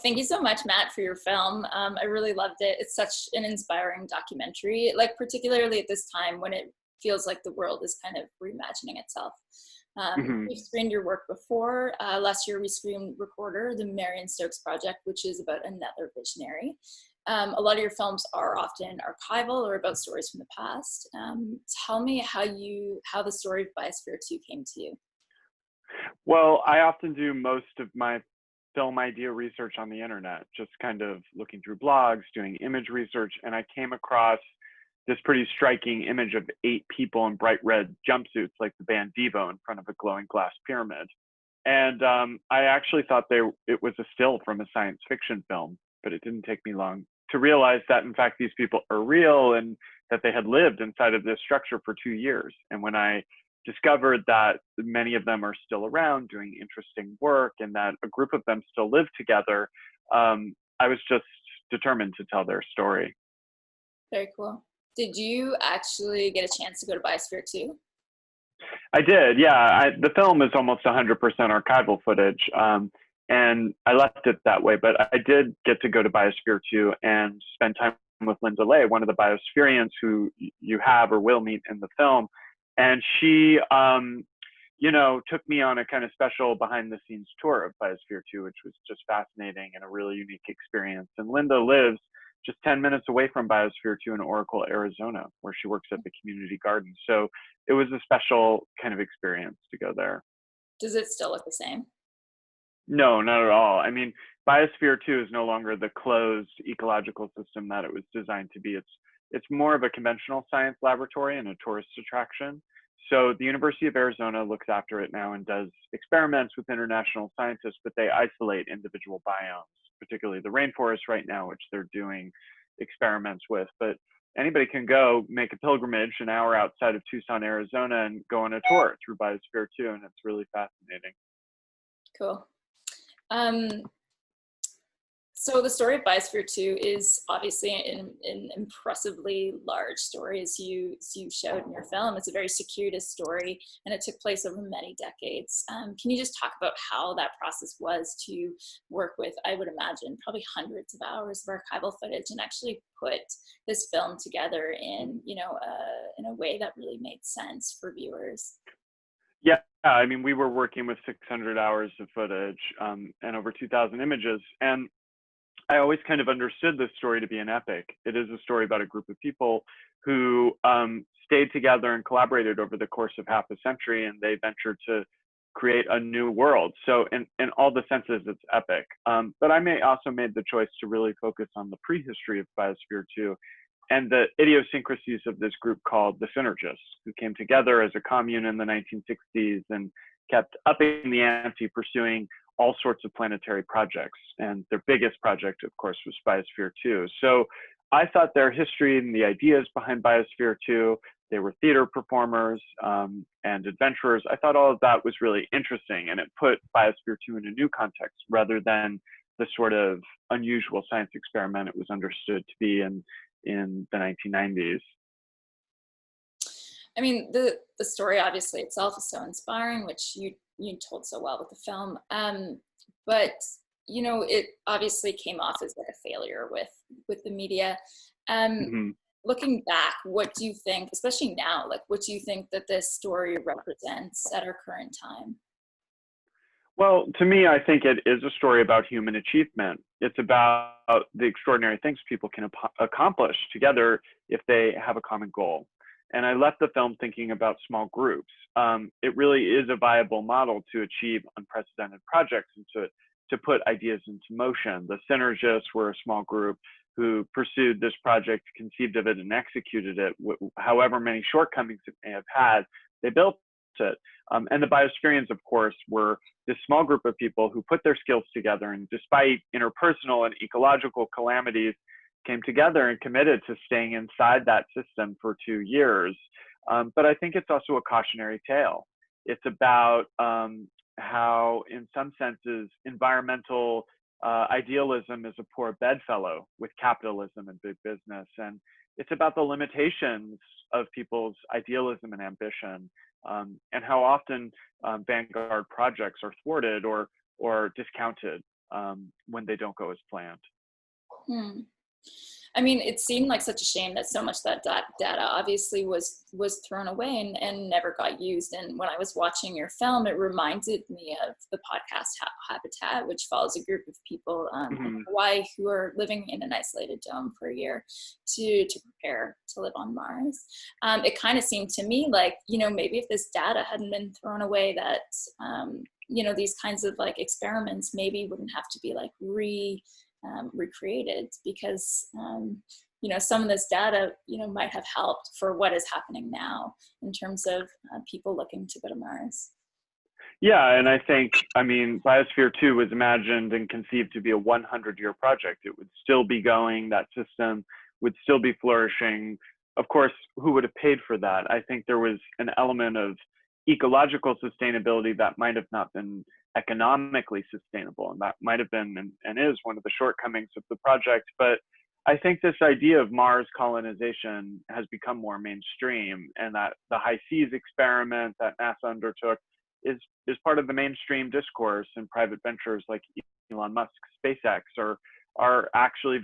Thank you so much, Matt, for your film. I really loved it. It's such an inspiring documentary, like particularly at this time when it feels like the world is kind of reimagining itself. Hmm. We've screened your work before. Last year we screened Recorder, the Marion Stokes project, which is about another visionary. A lot of your films are often archival or about stories from the past. Tell me how the story of Biosphere 2 came to you. Well, I often do most of my film idea research on the internet, just kind of looking through blogs, doing image research, and I came across this pretty striking image of 8 people in bright red jumpsuits, like the band Devo, in front of a glowing glass pyramid. And I actually thought it was a still from a science fiction film, but it didn't take me long to realize that, in fact, these people are real and that they had lived inside of this structure for 2 years. And when I discovered that many of them are still around doing interesting work and that a group of them still live together, I was just determined to tell their story. Very cool. Did you actually get a chance to go to Biosphere 2? I did, yeah. The film is almost 100% archival footage, and I left it that way. But I did get to go to Biosphere 2 and spend time with Linda Lay, one of the Biospherians who you have or will meet in the film. And she, took me on a kind of special behind-the-scenes tour of Biosphere 2, which was just fascinating and a really unique experience. And Linda lives just 10 minutes away from Biosphere 2 in Oracle, Arizona, where she works at the community garden. So it was a special kind of experience to go there. Does it still look the same? No, not at all. I mean, Biosphere 2 is no longer the closed ecological system that it was designed to be. It's more of a conventional science laboratory and a tourist attraction. So the University of Arizona looks after it now and does experiments with international scientists, but they isolate individual biomes, particularly the rainforest right now, which they're doing experiments with. But anybody can go make a pilgrimage an hour outside of Tucson, Arizona, and go on a tour through Biosphere 2, and it's really fascinating. Cool. So the story of Biosphere 2 is obviously an impressively large story, as you showed in your film. It's a very circuitous story, and it took place over many decades. Can you just talk about how that process was to work with, I would imagine, probably hundreds of hours of archival footage and actually put this film together in, in a way that really made sense for viewers? Yeah, I mean, we were working with 600 hours of footage and over 2,000 images. And I always kind of understood this story to be an epic. It is a story about a group of people who stayed together and collaborated over the course of half a century, and they ventured to create a new world. So in all the senses, it's epic. But I also made the choice to really focus on the prehistory of Biosphere 2 and the idiosyncrasies of this group called the Synergists, who came together as a commune in the 1960s and kept upping the ante, pursuing all sorts of planetary projects. And their biggest project, of course, was Biosphere 2. So I thought their history and the ideas behind Biosphere 2, they were theater performers and adventurers. I thought all of that was really interesting, and it put Biosphere 2 in a new context rather than the sort of unusual science experiment it was understood to be in the 1990s. I mean, the story obviously itself is so inspiring, which you told so well with the film. But it obviously came off as like a failure with the media. Mm-hmm. Looking back, what do you think, especially now, like what do you think that this story represents at our current time? Well, to me, I think it is a story about human achievement. It's about the extraordinary things people can accomplish together if they have a common goal. And I left the film thinking about small groups. It really is a viable model to achieve unprecedented projects and to put ideas into motion. The Synergists were a small group who pursued this project, conceived of it, and executed it. However many shortcomings it may have had, they built it. And the Biospherians, of course, were this small group of people who put their skills together and, despite interpersonal and ecological calamities, came together and committed to staying inside that system for 2 years. But I think it's also a cautionary tale. It's about how, in some senses, environmental idealism is a poor bedfellow with capitalism and big business. And it's about the limitations of people's idealism and ambition, and how often vanguard projects are thwarted or discounted when they don't go as planned. Hmm. I mean, it seemed like such a shame that so much of that data obviously was thrown away and never got used. And when I was watching your film, it reminded me of the podcast Habitat, which follows a group of people in Hawaii who are living in an isolated dome for a year to prepare to live on Mars. It kind of seemed to me like, you know, maybe if this data hadn't been thrown away, that, you know, these kinds of like experiments maybe wouldn't have to be like recreated, because you know, some of this data, you know, might have helped for what is happening now in terms of people looking to go to Mars. Yeah, and I think, I mean, Biosphere 2 was imagined and conceived to be a 100-year project. It would still be going, that system would still be flourishing. Of course, who would have paid for that? I think there was an element of ecological sustainability that might have not been economically sustainable, and that might have been and is one of the shortcomings of the project. But I think this idea of Mars colonization has become more mainstream, and that the high seas experiment that NASA undertook is part of the mainstream discourse, and private ventures like Elon Musk's SpaceX are actually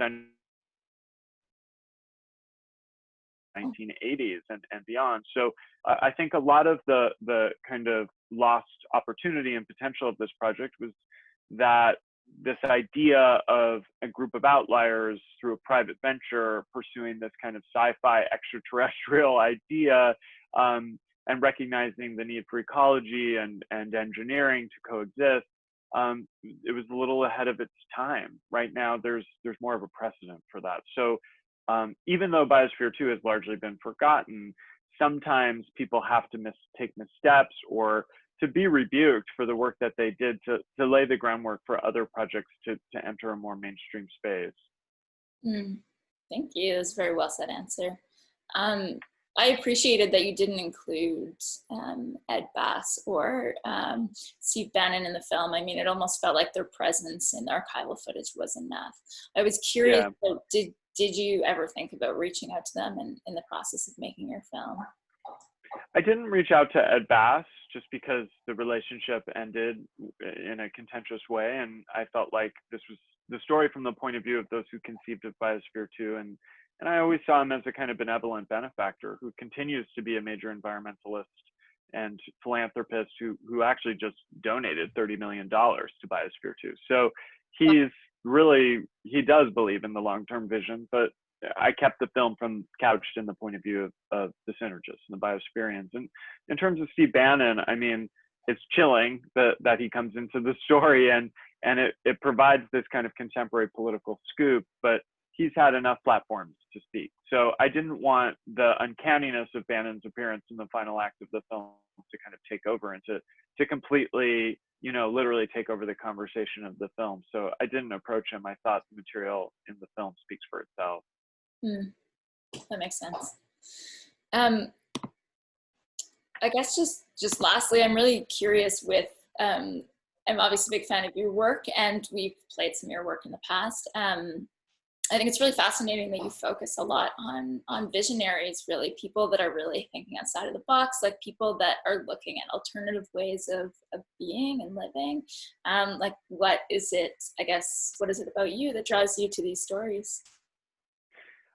1980s and beyond. So I think a lot of the kind of lost opportunity and potential of this project was that this idea of a group of outliers through a private venture pursuing this kind of sci-fi extraterrestrial idea, and recognizing the need for ecology and engineering to coexist, it was a little ahead of its time. Right now, there's more of a precedent for that. So even though Biosphere 2 has largely been forgotten, sometimes people have to take missteps or to be rebuked for the work that they did to lay the groundwork for other projects to enter a more mainstream space. Thank you. That's a very well said answer. I appreciated that you didn't include Ed Bass or Steve Bannon in the film. I mean, it almost felt like their presence in the archival footage was enough. I was curious, did you ever think about reaching out to them in the process of making your film? I didn't reach out to Ed Bass just because the relationship ended in a contentious way, and I felt like this was the story from the point of view of those who conceived of Biosphere 2, and I always saw him as a kind of benevolent benefactor who continues to be a major environmentalist and philanthropist who actually just donated $30 million to Biosphere 2. So he does believe in the long-term vision, but I kept the film couched in the point of view of the synergists and the Biosphereans. And in terms of Steve Bannon, I mean, it's chilling that he comes into the story and it provides this kind of contemporary political scoop, but he's had enough platforms to speak. So I didn't want the uncanniness of Bannon's appearance in the final act of the film to kind of take over and to completely, you know, literally take over the conversation of the film. So I didn't approach him. I thought the material in the film speaks for itself. That makes sense. I guess just lastly, I'm really curious with, I'm obviously a big fan of your work, and we've played some of your work in the past. I think it's really fascinating that you focus a lot on visionaries, really people that are really thinking outside of the box, like people that are looking at alternative ways of being and living. Like, what is it about you that draws you to these stories?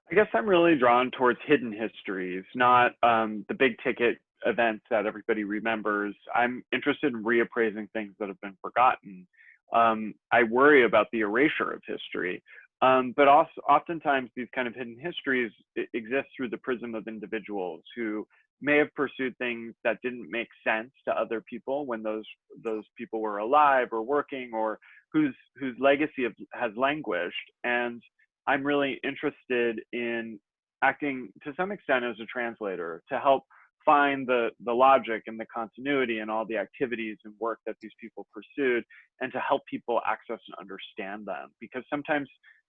I guess I'm really drawn towards hidden histories, not the big ticket events that everybody remembers. I'm interested in reappraising things that have been forgotten. I worry about the erasure of history. But also, oftentimes these kind of hidden histories exist through the prism of individuals who may have pursued things that didn't make sense to other people when those people were alive or working, or whose legacy has languished. And I'm really interested in acting to some extent as a translator to help find the logic and the continuity and all the activities and work that these people pursued, and to help people access and understand them. Because sometimes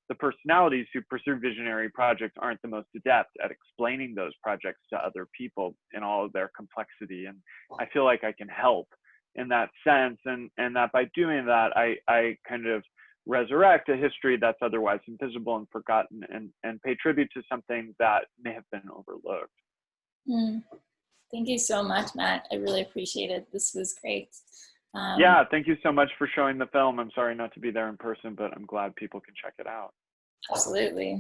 the personalities who pursue visionary projects aren't the most adept at explaining those projects to other people in all of their complexity. And I feel like I can help in that sense, and that by doing that, I kind of resurrect a history that's otherwise invisible and forgotten, and pay tribute to something that may have been overlooked. Thank you so much, Matt. I really appreciate it. This was great. Yeah, thank you so much for showing the film. I'm sorry not to be there in person, but I'm glad people can check it out. Absolutely.